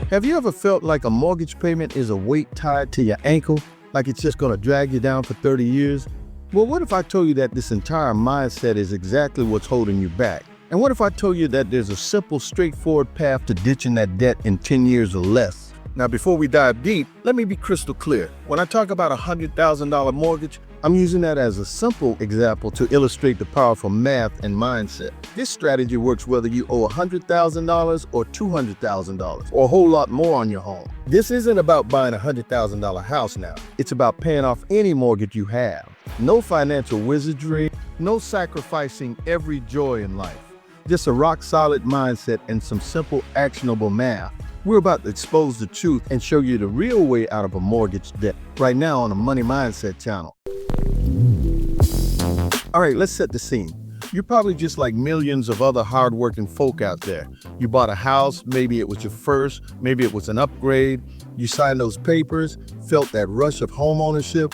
Have you ever felt like a mortgage payment is a weight tied to your ankle, like it's just going to drag you down for 30 years? Well, what if I told you that this entire mindset is exactly what's holding you back? And what if I told you that there's a simple, straightforward path to ditching that debt in 10 years or less? Now, before we dive deep, let me be crystal clear. When I talk about a $100,000 mortgage, I'm using that as a simple example to illustrate the powerful math and mindset. This strategy works whether you owe $100,000 or $200,000 or a whole lot more on your home. This isn't about buying a $100,000 house now. It's about paying off any mortgage you have. No financial wizardry, no sacrificing every joy in life. Just a rock-solid mindset and some simple, actionable math. We're about to expose the truth and show you the real way out of a mortgage debt right now on the Money Mindset channel. All right, let's set the scene. You're probably just like millions of other hardworking folk out there. You bought a house, maybe it was your first, maybe it was an upgrade. You signed those papers, felt that rush of home ownership,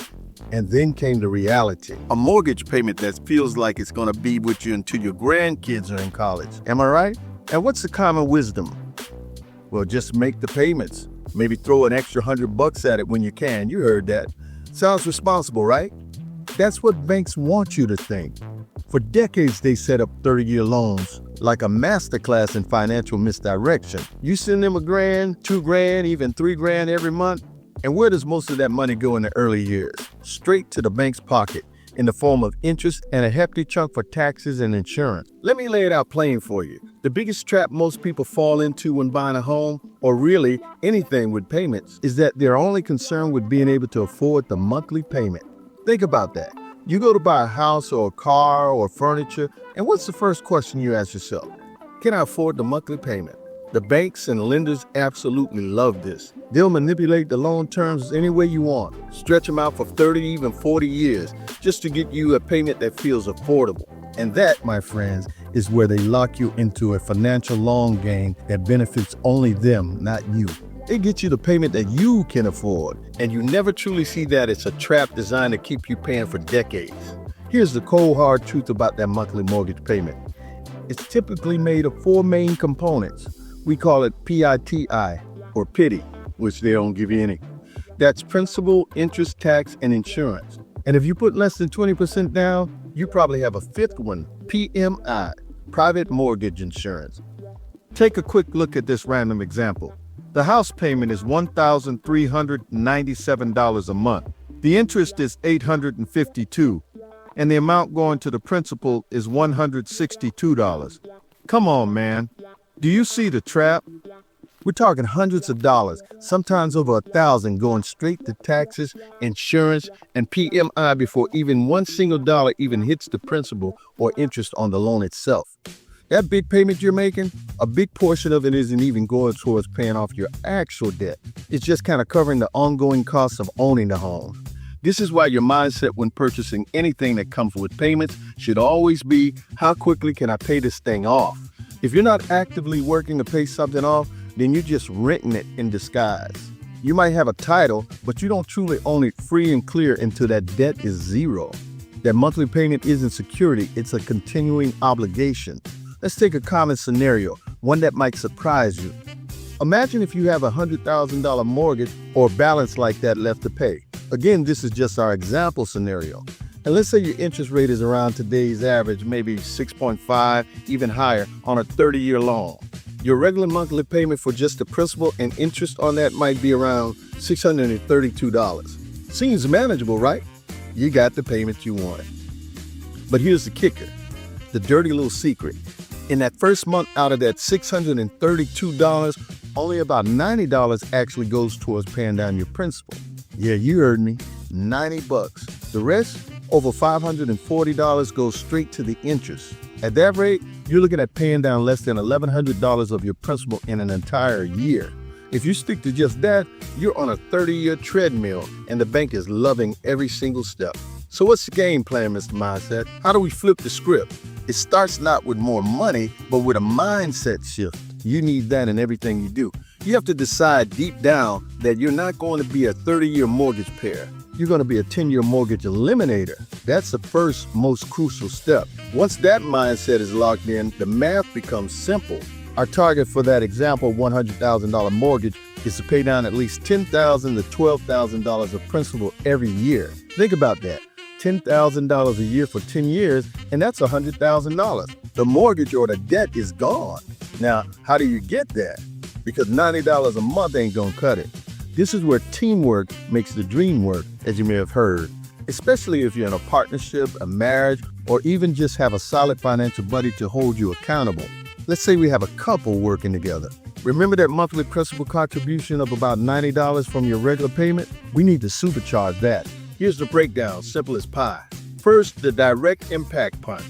and then came the reality. A mortgage payment that feels like it's gonna be with you until your grandkids are in college. Am I right? And what's the common wisdom? Well, just make the payments. Maybe throw an extra $100 at it when you can. You heard that. Sounds responsible, right? That's what banks want you to think. For decades, they set up 30-year loans like a masterclass in financial misdirection. You send them $1,000, $2,000, even $3,000 every month. And where does most of that money go in the early years? Straight to the bank's pocket in the form of interest and a hefty chunk for taxes and insurance. Let me lay it out plain for you. The biggest trap most people fall into when buying a home, or really anything with payments, is that they're only concerned with being able to afford the monthly payment. Think about that. You go to buy a house or a car or furniture, and what's the first question you ask yourself? Can I afford the monthly payment? The banks and lenders absolutely love this. They'll manipulate the loan terms any way you want, stretch them out for 30, even 40 years, just to get you a payment that feels affordable. And that, my friends, is where they lock you into a financial long game that benefits only them, not you. They get you the payment that you can afford, and you never truly see that it's a trap designed to keep you paying for decades. Here's the cold hard truth about that monthly mortgage payment. It's typically made of 4 main components. We call it PITI, or PITI, which they don't give you any. That's principal, interest, tax, and insurance. And if you put less than 20% down, you probably have a 5th one, PMI, private mortgage insurance. Take a quick look at this random example. The house payment is $1,397 a month. The interest is $852, and the amount going to the principal is $162. Come on, man. Do you see the trap? We're talking hundreds of dollars, sometimes over $1,000 going straight to taxes, insurance, and PMI before even one single dollar even hits the principal or interest on the loan itself. That big payment you're making, a big portion of it isn't even going towards paying off your actual debt. It's just kind of covering the ongoing costs of owning the home. This is why your mindset when purchasing anything that comes with payments should always be, how quickly can I pay this thing off? If you're not actively working to pay something off, then you're just renting it in disguise. You might have a title, but you don't truly own it free and clear until that debt is zero. That monthly payment isn't security, it's a continuing obligation. Let's take a common scenario, one that might surprise you. Imagine if you have a $100,000 mortgage or balance like that left to pay. Again, this is just our example scenario. And let's say your interest rate is around today's average, maybe 6.5, even higher, on a 30-year loan. Your regular monthly payment for just the principal and interest on that might be around $632. Seems manageable, right? You got the payment you wanted. But here's the kicker, the dirty little secret. In that first month out of that $632, only about $90 actually goes towards paying down your principal. Yeah, you heard me, $90. The rest, over $540, goes straight to the interest. At that rate, you're looking at paying down less than $1,100 of your principal in an entire year. If you stick to just that, you're on a 30-year treadmill, and the bank is loving every single step. So what's the game plan, Mr. Mindset? How do we flip the script? It starts not with more money, but with a mindset shift. You need that in everything you do. You have to decide deep down that you're not going to be a 30-year mortgage payer. You're going to be a 10-year mortgage eliminator. That's the first, most crucial step. Once that mindset is locked in, the math becomes simple. Our target for that example $100,000 mortgage is to pay down at least $10,000 to $12,000 of principal every year. Think about that. $10,000 a year for 10 years, and that's $100,000. The mortgage or the debt is gone. Now, how do you get that? Because $90 a month ain't gonna cut it. This is where teamwork makes the dream work, as you may have heard, especially if you're in a partnership, a marriage, or even just have a solid financial buddy to hold you accountable. Let's say we have a couple working together. Remember that monthly principal contribution of about $90 from your regular payment? We need to supercharge that. Here's the breakdown, simple as pie. First, the direct impact punch.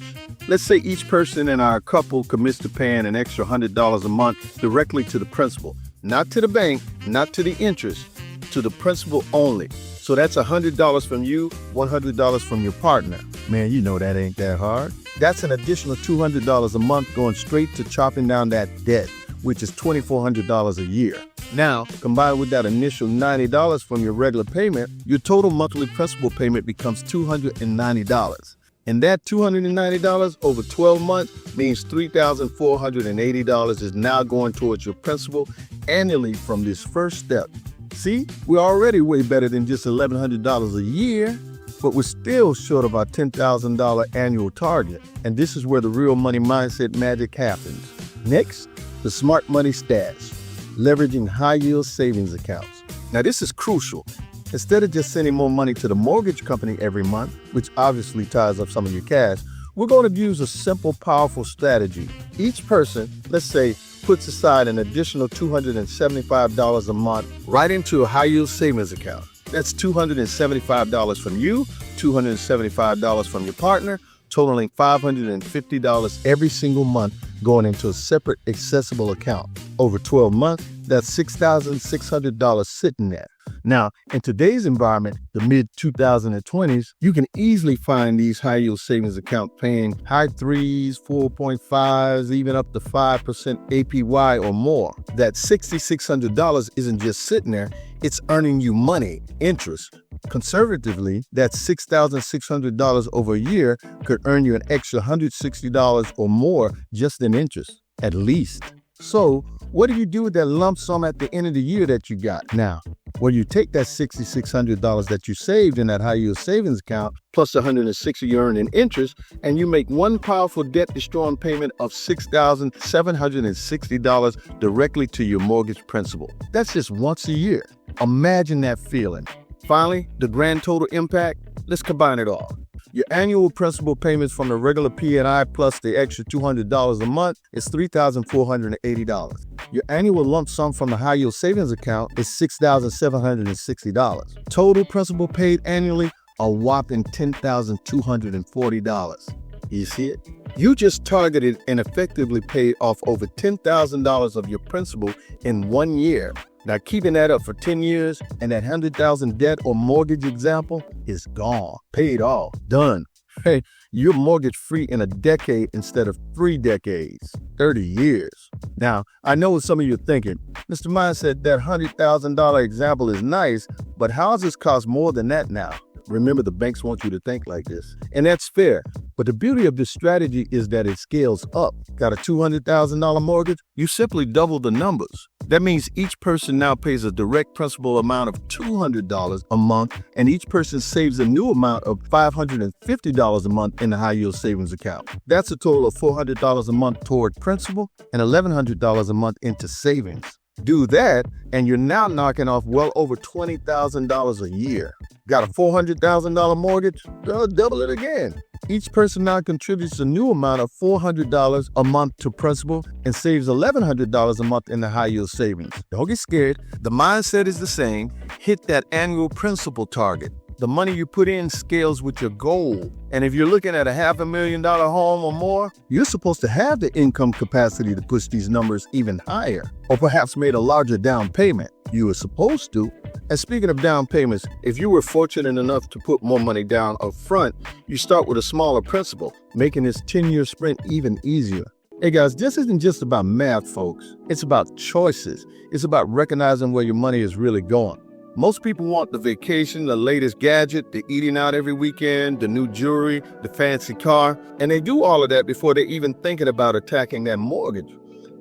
Let's say each person in our couple commits to paying an extra $100 a month directly to the principal. Not to the bank, not to the interest, to the principal only. So that's $100 from you, $100 from your partner. Man, you know that ain't that hard. That's an additional $200 a month going straight to chopping down that debt, which is $2,400 a year. Now, combined with that initial $90 from your regular payment, your total monthly principal payment becomes $290. And that $290 over 12 months means $3,480 is now going towards your principal annually from this first step. See, we're already way better than just $1,100 a year, but we're still short of our $10,000 annual target. And this is where the real money mindset magic happens. Next, the smart money stash, leveraging high-yield savings accounts. Now, this is crucial. Instead of just sending more money to the mortgage company every month, which obviously ties up some of your cash, we're going to use a simple, powerful strategy. Each person, let's say, puts aside an additional $275 a month right into a high-yield savings account. That's $275 from you, $275 from your partner, totaling $550 every single month going into a separate accessible account. Over 12 months, that's $6,600 sitting there. Now, in today's environment, the mid-2020s, you can easily find these high-yield savings accounts paying high 3s, 4.5s, even up to 5% APY or more. That $6,600 isn't just sitting there, it's earning you money, interest. Conservatively, that $6,600 over a year could earn you an extra $160 or more just in interest, at least. So, what do you do with that lump sum at the end of the year that you got? Now, well, you take that $6,600 that you saved in that high-yield savings account, plus the $160 you earn in interest, and you make one powerful debt-destroying payment of $6,760 directly to your mortgage principal. That's just once a year. Imagine that feeling. Finally, the grand total impact, let's combine it all. Your annual principal payments from the regular P&I plus the extra $200 a month is $3,480. Your annual lump sum from the high-yield savings account is $6,760. Total principal paid annually, a whopping $10,240. You see it? You just targeted and effectively paid off over $10,000 of your principal in 1 year. Now, keeping that up for 10 years and that $100,000 debt or mortgage example is gone, paid off, done. Hey, you're mortgage free in a decade instead of 3 decades, 30 years. Now, I know what some of you are thinking. Mr. Mindset, that $100,000 example is nice, but houses cost more than that now. Remember, the banks want you to think like this. And that's fair. But the beauty of this strategy is that it scales up. Got a $200,000 mortgage? You simply double the numbers. That means each person now pays a direct principal amount of $200 a month, and each person saves a new amount of $550 a month in the high-yield savings account. That's a total of $400 a month toward principal and $1,100 a month into savings. Do that, and you're now knocking off well over $20,000 a year. Got a $400,000 mortgage? Double it again. Each person now contributes a new amount of $400 a month to principal and saves $1,100 a month in the high-yield savings. Don't get scared. The mindset is the same. Hit that annual principal target. The money you put in scales with your goal. And if you're looking at a $500,000 home or more, you're supposed to have the income capacity to push these numbers even higher, or perhaps made a larger down payment. You were supposed to. And speaking of down payments, if you were fortunate enough to put more money down up front, you start with a smaller principal, making this 10-year sprint even easier. Hey guys, this isn't just about math, folks. It's about choices. It's about recognizing where your money is really going. Most people want the vacation, the latest gadget, the eating out every weekend, the new jewelry, the fancy car, and they do all of that before they're even thinking about attacking that mortgage.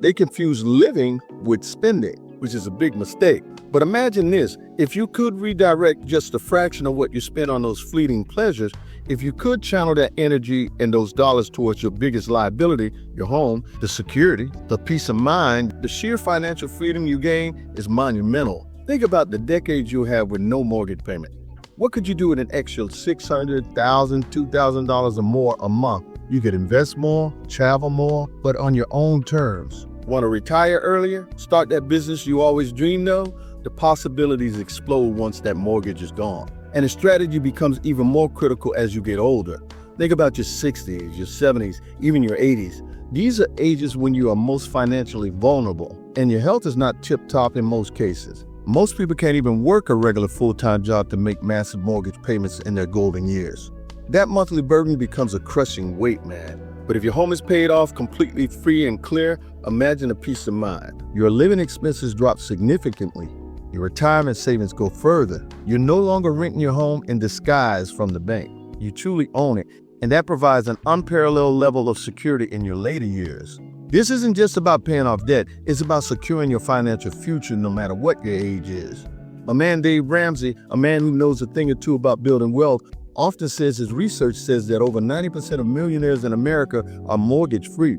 They confuse living with spending, which is a big mistake. But imagine this, if you could redirect just a fraction of what you spend on those fleeting pleasures, if you could channel that energy and those dollars towards your biggest liability, your home, the security, the peace of mind, the sheer financial freedom you gain is monumental. Think about the decades you'll have with no mortgage payment. What could you do with an extra $600, $1,000, $2,000 or more a month? You could invest more, travel more, but on your own terms. Want to retire earlier? Start that business you always dreamed of? The possibilities explode once that mortgage is gone. And the strategy becomes even more critical as you get older. Think about your 60s, your 70s, even your 80s. These are ages when you are most financially vulnerable, and your health is not tip-top in most cases. Most people can't even work a regular full-time job to make massive mortgage payments in their golden years. That monthly burden becomes a crushing weight, man. But if your home is paid off completely free and clear, imagine the peace of mind. Your living expenses drop significantly. Your retirement savings go further. You're no longer renting your home in disguise from the bank. You truly own it, and that provides an unparalleled level of security in your later years. This isn't just about paying off debt, it's about securing your financial future no matter what your age is. My man Dave Ramsey, a man who knows a thing or two about building wealth, often says his research says that over 90% of millionaires in America are mortgage-free.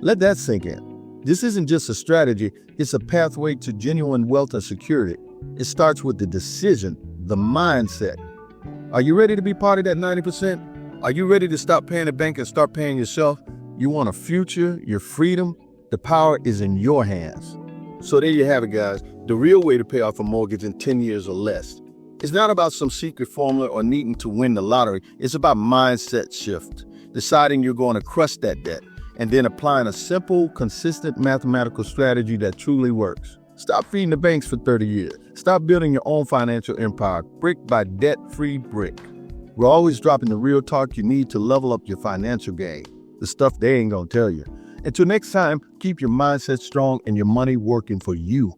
Let that sink in. This isn't just a strategy, it's a pathway to genuine wealth and security. It starts with the decision, the mindset. Are you ready to be part of that 90%? Are you ready to stop paying the bank and start paying yourself? You want a future, your freedom? The power is in your hands. So there you have it, guys. The real way to pay off a mortgage in 10 years or less. It's not about some secret formula or needing to win the lottery. It's about mindset shift, deciding you're going to crush that debt, and then applying a simple, consistent mathematical strategy that truly works. Stop feeding the banks for 30 years. Stop building your own financial empire, brick by debt-free brick. We're always dropping the real talk you need to level up your financial game, the stuff they ain't gonna tell you. Until next time, keep your mindset strong and your money working for you.